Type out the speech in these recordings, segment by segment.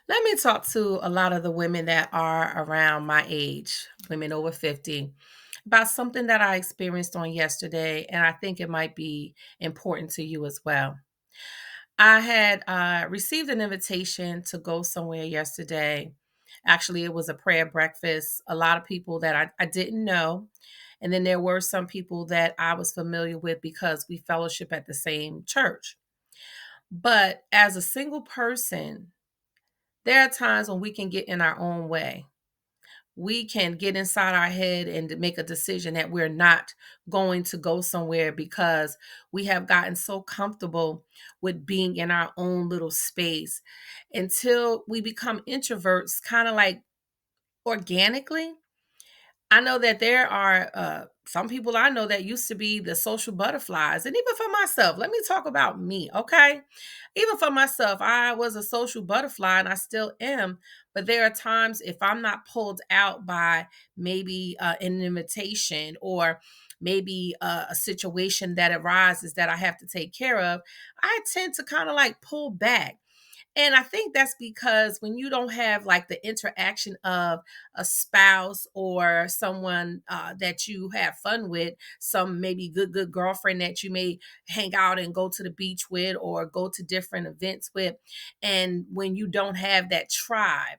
Let me talk to a lot of the women that are around my age, women over 50, about something that I experienced on yesterday, and I think it might be important to you as well. I had received an invitation to go somewhere yesterday. Actually, it was a prayer breakfast. A lot of people that I didn't know. And then there were some people that I was familiar with because we fellowship at the same church. But as a single person, there are times when we can get in our own way. We can get inside our head and to make a decision that we're not going to go somewhere because we have gotten so comfortable with being in our own little space until we become introverts, kind of like organically. I know that there are some people I know that used to be the social butterflies. And even for myself, let me talk about me, okay? Even for myself, I was a social butterfly and I still am. But there are times if I'm not pulled out by maybe an invitation or maybe a situation that arises that I have to take care of, I tend to kind of like pull back. And I think that's because when you don't have like the interaction of a spouse or someone that you have fun with, some maybe good girlfriend that you may hang out and go to the beach with or go to different events with, and when you don't have that tribe,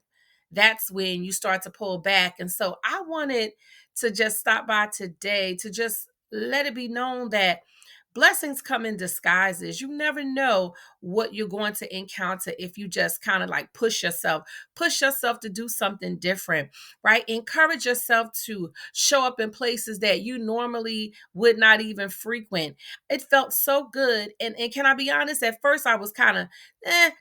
that's when you start to pull back. And so I wanted to just stop by today to just let it be known that blessings come in disguises. You never know what you're going to encounter if you just kind of like push yourself to do something different, right? Encourage yourself to show up in places that you normally would not even frequent. It felt so good. And can I be honest? At first, I was kind of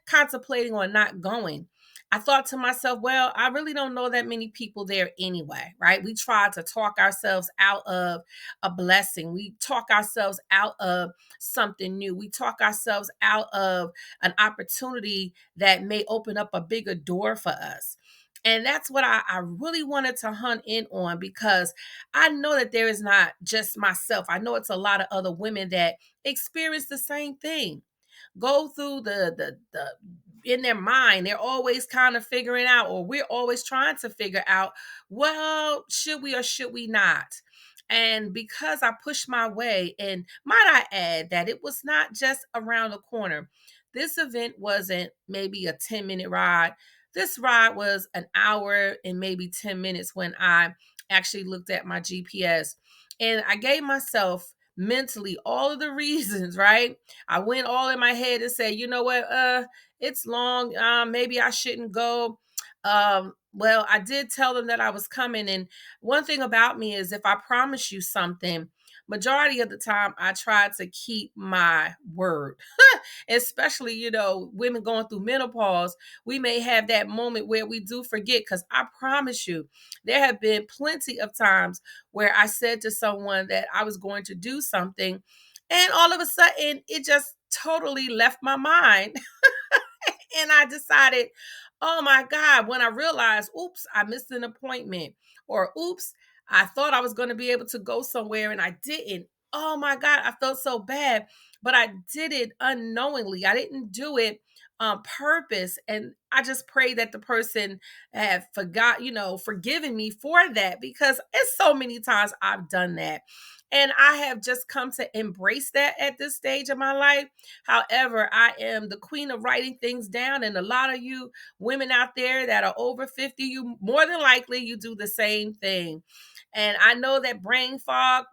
contemplating on not going. I thought to myself, well, I really don't know that many people there anyway, right? We tried to talk ourselves out of a blessing. We talk ourselves out of something new. We talk ourselves out of an opportunity that may open up a bigger door for us. And that's what I really wanted to hunt in on because I know that there is not just myself. I know it's a lot of other women that experience the same thing, go through the in their mind, they're always kind of figuring out, or we're always trying to figure out, well, should we or should we not? And because I pushed my way, and might I add that it was not just around the corner. This event wasn't maybe a 10-minute ride. This ride was an hour and maybe 10 minutes when I actually looked at my GPS. And I gave myself mentally all of the reasons, right? I went all in my head and said, you know what, it's long. Maybe I shouldn't go. Well, I did tell them that I was coming. And one thing about me is if I promise you something, majority of the time I try to keep my word. Especially, women going through menopause, we may have that moment where we do forget. Because I promise you, there have been plenty of times where I said to someone that I was going to do something, and all of a sudden it just totally left my mind. And I decided, oh my God, when I realized, oops, I missed an appointment, or oops, I thought I was going to be able to go somewhere and I didn't. Oh my God, I felt so bad, but I did it unknowingly. I didn't do it on purpose. And I just pray that the person had forgiven me for that, because it's so many times I've done that. And I have just come to embrace that at this stage of my life. However, I am the queen of writing things down, and a lot of you women out there that are over 50, you more than likely you do the same thing. And I know that brain fog,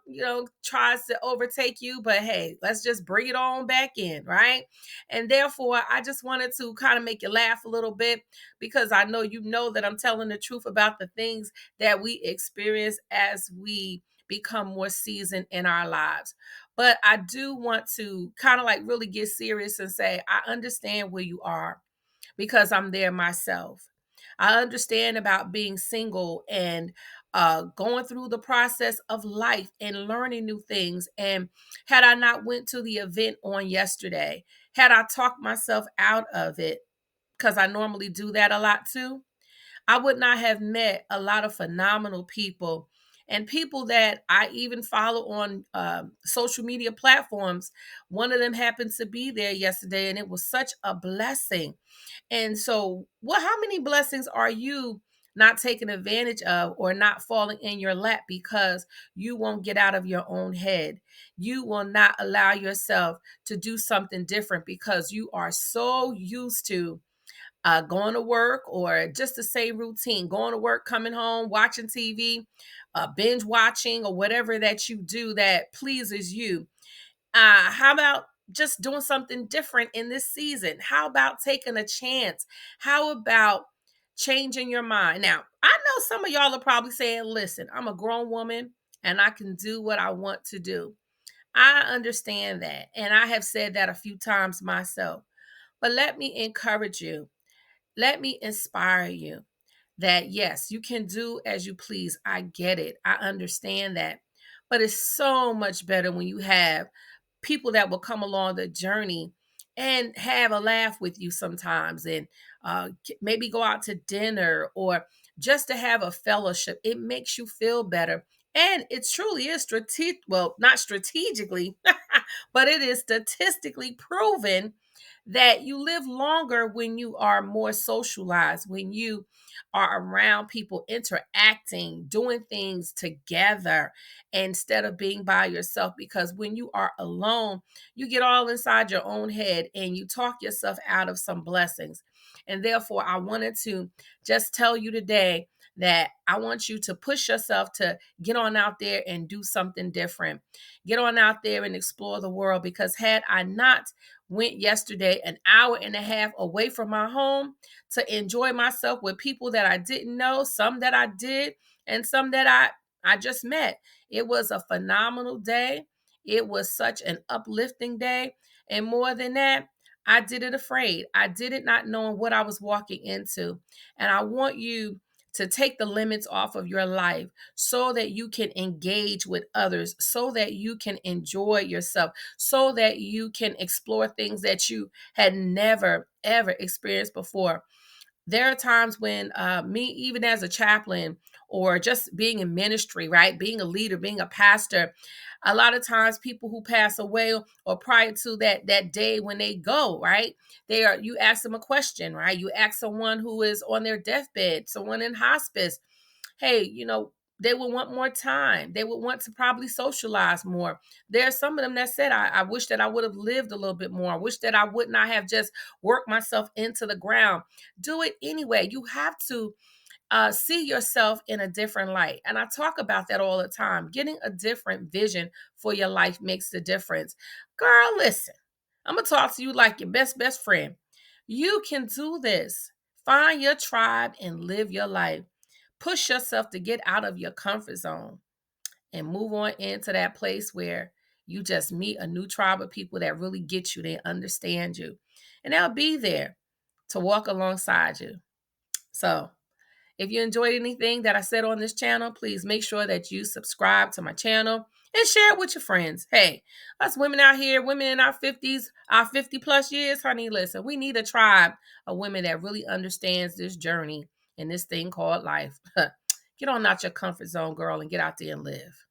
tries to overtake you, but hey, let's just bring it on back in, right? And therefore, I just wanted to kind of make you laugh a little bit, because I know that I'm telling the truth about the things that we experience as we become more seasoned in our lives. But I do want to kind of like really get serious and say, I understand where you are, because I'm there myself. I understand about being single and going through the process of life and learning new things. And had I not went to the event on yesterday, had I talked myself out of it, because I normally do that a lot too, I would not have met a lot of phenomenal people. And people that I even follow on social media platforms, one of them happens to be there yesterday, and it was such a blessing. And so, how many blessings are you not taking advantage of or not falling in your lap because you won't get out of your own head? You will not allow yourself to do something different because you are so used to going to work or just the same routine, going to work, coming home, watching TV, binge watching, or whatever that you do that pleases you. How about just doing something different in this season? How about taking a chance? How about changing your mind? Now, I know some of y'all are probably saying, listen, I'm a grown woman and I can do what I want to do. I understand that. And I have said that a few times myself. But let me encourage you. Let me inspire you that yes, you can do as you please. I get it. I understand that. But it's so much better when you have people that will come along the journey and have a laugh with you sometimes and maybe go out to dinner or just to have a fellowship. It makes you feel better. And it truly is strategic, well, not strategically, but it is statistically proven that you live longer when you are more socialized, when you are around people interacting, doing things together instead of being by yourself. Because when you are alone, you get all inside your own head and you talk yourself out of some blessings. And therefore, I wanted to just tell you today that I want you to push yourself to get on out there and do something different. Get on out there and explore the world, because had I not went yesterday an hour and a half away from my home to enjoy myself with people that I didn't know, some that I did, and some that I just met. It was a phenomenal day. It was such an uplifting day. And more than that, I did it afraid. I did it not knowing what I was walking into. And I want you to take the limits off of your life so that you can engage with others, so that you can enjoy yourself, so that you can explore things that you had never, ever experienced before. There are times when me, even as a chaplain or just being in ministry, right, being a leader, being a pastor, a lot of times people who pass away or prior to that day when they go, right, you ask them a question, right, you ask someone who is on their deathbed, someone in hospice, hey, they would want more time. They would want to probably socialize more. There are some of them that said, I wish that I would have lived a little bit more. I wish that I would not have just worked myself into the ground. Do it anyway. You have to see yourself in a different light. And I talk about that all the time. Getting a different vision for your life makes the difference. Girl, listen, I'm going to talk to you like your best friend. You can do this. Find your tribe and live your life. Push yourself to get out of your comfort zone and move on into that place where you just meet a new tribe of people that really get you, they understand you, and they'll be there to walk alongside you. So, if you enjoyed anything that I said on this channel, please make sure that you subscribe to my channel and share it with your friends. Hey, us women out here, women in our 50s, our 50 plus years, honey, listen, we need a tribe of women that really understands this journey and this thing called life. Get on out your comfort zone, girl, and get out there and live.